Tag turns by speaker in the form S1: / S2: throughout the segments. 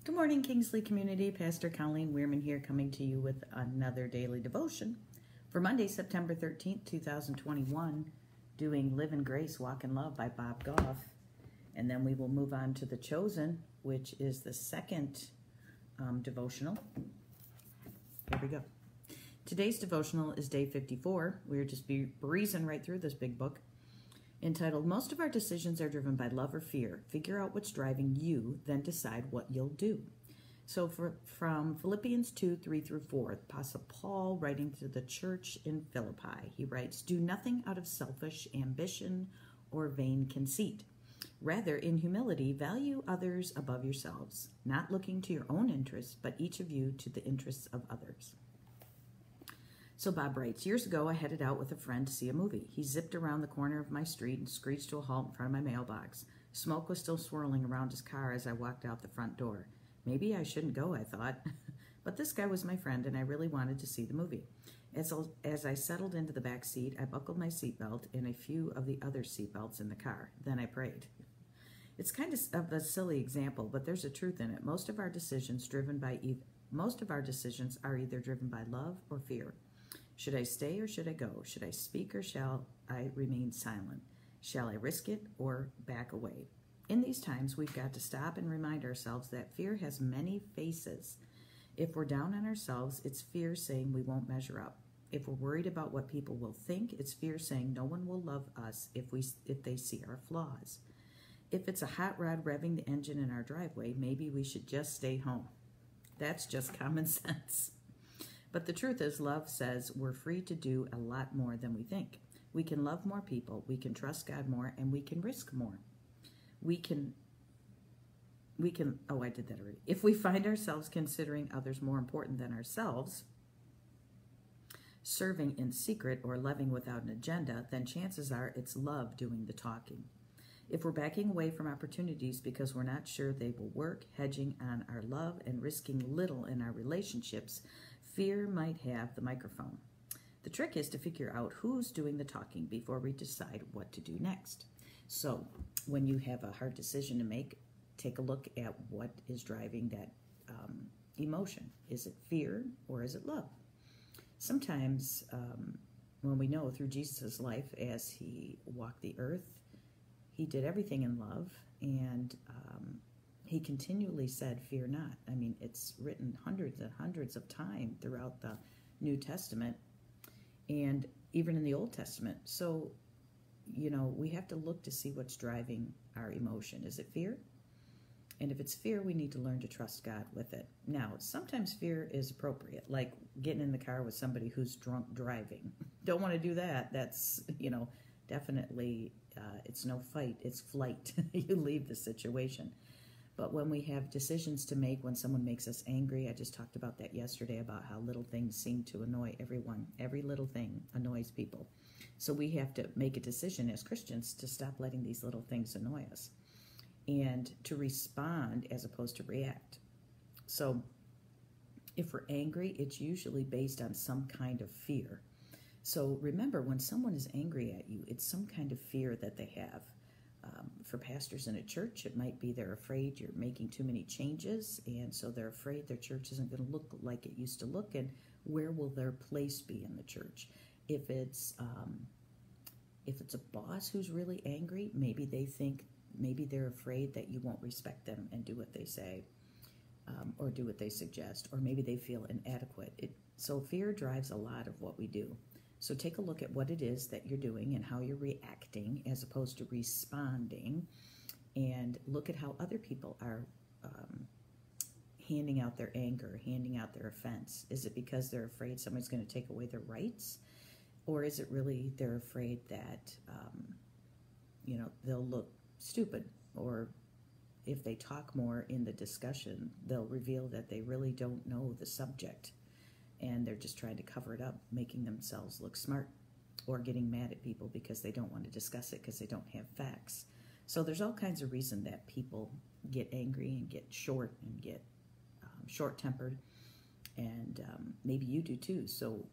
S1: Good morning, Kingsley community. Pastor Colleen Weirman here, coming to you with another daily devotion for Monday, September 13th, 2021, doing Live in Grace, Walk in Love by Bob Goff. And then we will move on to The Chosen, which is the second devotional. Here we go. Today's devotional is day 54. We're just breezing right through this big book, entitled, Most of Our Decisions Are Driven by Love or Fear. Figure out what's driving you, then decide what you'll do. So from Philippians 2, 3 through 4, Apostle Paul, writing to the church in Philippi, he writes, Do nothing out of selfish ambition or vain conceit. Rather, in humility, value others above yourselves, not looking to your own interests, but each of you to the interests of others. So Bob writes, years ago, I headed out with a friend to see a movie. He zipped around the corner of my street and screeched to a halt in front of my mailbox. Smoke was still swirling around his car as I walked out the front door. Maybe I shouldn't go, I thought. But this guy was my friend, and I really wanted to see the movie. As I settled into the back seat, I buckled my seatbelt and a few of the other seatbelts in the car. Then I prayed. It's kind of a silly example, but there's a truth in it. Most of our decisions are either driven by love or fear. Should I stay or should I go? Should I speak or shall I remain silent? Shall I risk it or back away? In these times, we've got to stop and remind ourselves that fear has many faces. If we're down on ourselves, it's fear saying we won't measure up. If we're worried about what people will think, it's fear saying no one will love us if they see our flaws. If it's a hot rod revving the engine in our driveway, maybe we should just stay home. That's just common sense. But the truth is, love says we're free to do a lot more than we think. We can love more people, we can trust God more, and we can risk more. I did that already. If we find ourselves considering others more important than ourselves, serving in secret or loving without an agenda, then chances are it's love doing the talking. If we're backing away from opportunities because we're not sure they will work, hedging on our love and risking little in our relationships, fear might have the microphone. The trick is to figure out who's doing the talking before we decide what to do next. So when you have a hard decision to make, take a look at what is driving that emotion. Is it fear or is it love? Sometimes when we know through Jesus' life as he walked the earth, he did everything in love, and he continually said, fear not. I mean, it's written hundreds and hundreds of times throughout the New Testament and even in the Old Testament. So, we have to look to see what's driving our emotion. Is it fear? And if it's fear, we need to learn to trust God with it. Now, sometimes fear is appropriate, like getting in the car with somebody who's drunk driving. Don't want to do that. That's, definitely, it's no fight, it's flight. You leave the situation. But when we have decisions to make, when someone makes us angry, I just talked about that yesterday, about how little things seem to annoy everyone. Every little thing annoys people. So we have to make a decision as Christians to stop letting these little things annoy us and to respond as opposed to react. So if we're angry, it's usually based on some kind of fear. So remember, when someone is angry at you, it's some kind of fear that they have. For pastors in a church, it might be they're afraid you're making too many changes, and so they're afraid their church isn't going to look like it used to look, and where will their place be in the church? If it's a boss who's really angry, maybe they're afraid that you won't respect them and do what they say, or do what they suggest, or maybe they feel inadequate. So fear drives a lot of what we do. So take a look at what it is that you're doing and how you're reacting as opposed to responding, and look at how other people are handing out their anger, handing out their offense. Is it because they're afraid someone's going to take away their rights? Or is it really they're afraid that, they'll look stupid? Or if they talk more in the discussion, they'll reveal that they really don't know the subject, and they're just trying to cover it up, making themselves look smart, or getting mad at people because they don't want to discuss it because they don't have facts. So there's all kinds of reason that people get angry and get short and get short-tempered, and maybe you do too. So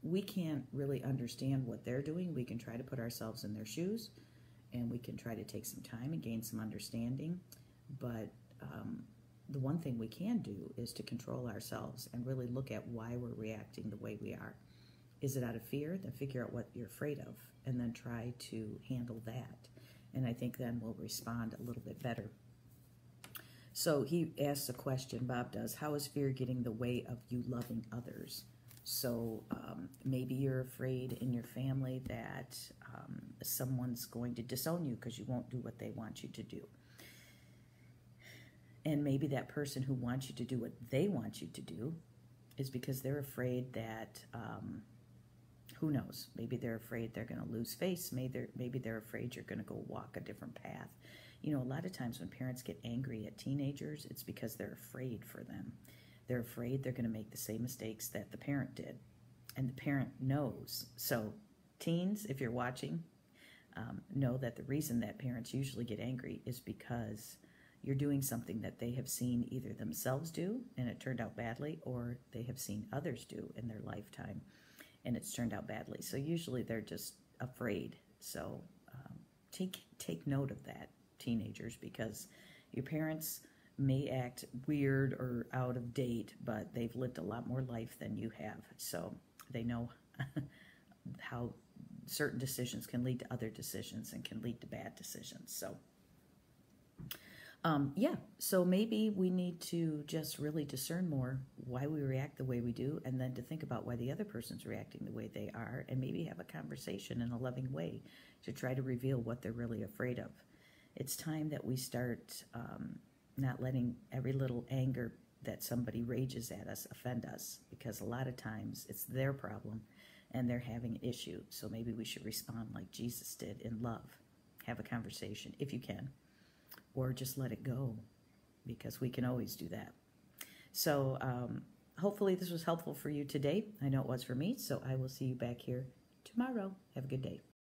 S1: we can't really understand what they're doing. We can try to put ourselves in their shoes, and we can try to take some time and gain some understanding, but the one thing we can do is to control ourselves and really look at why we're reacting the way we are. Is it out of fear? Then figure out what you're afraid of and then try to handle that. And I think then we'll respond a little bit better. So he asks a question, Bob does, how is fear getting in the way of you loving others? So maybe you're afraid in your family that someone's going to disown you because you won't do what they want you to do. And maybe that person who wants you to do what they want you to do is because they're afraid that, who knows, maybe they're afraid they're going to lose face. Maybe they're afraid you're going to go walk a different path. You know, a lot of times when parents get angry at teenagers, it's because they're afraid for them. They're afraid they're going to make the same mistakes that the parent did. And the parent knows. So teens, if you're watching, know that the reason that parents usually get angry is because you're doing something that they have seen either themselves do and it turned out badly, or they have seen others do in their lifetime and it's turned out badly. So usually they're just afraid. So take note of that, teenagers, because your parents may act weird or out of date, but they've lived a lot more life than you have. So they know how certain decisions can lead to other decisions and can lead to bad decisions. So yeah, so maybe we need to just really discern more why we react the way we do, and then to think about why the other person's reacting the way they are, and maybe have a conversation in a loving way to try to reveal what they're really afraid of. It's time that we start not letting every little anger that somebody rages at us offend us, because a lot of times it's their problem and they're having an issue. So maybe we should respond like Jesus did in love. Have a conversation if you can, or just let it go, because we can always do that. So hopefully this was helpful for you today. I know it was for me, so I will see you back here tomorrow. Have a good day.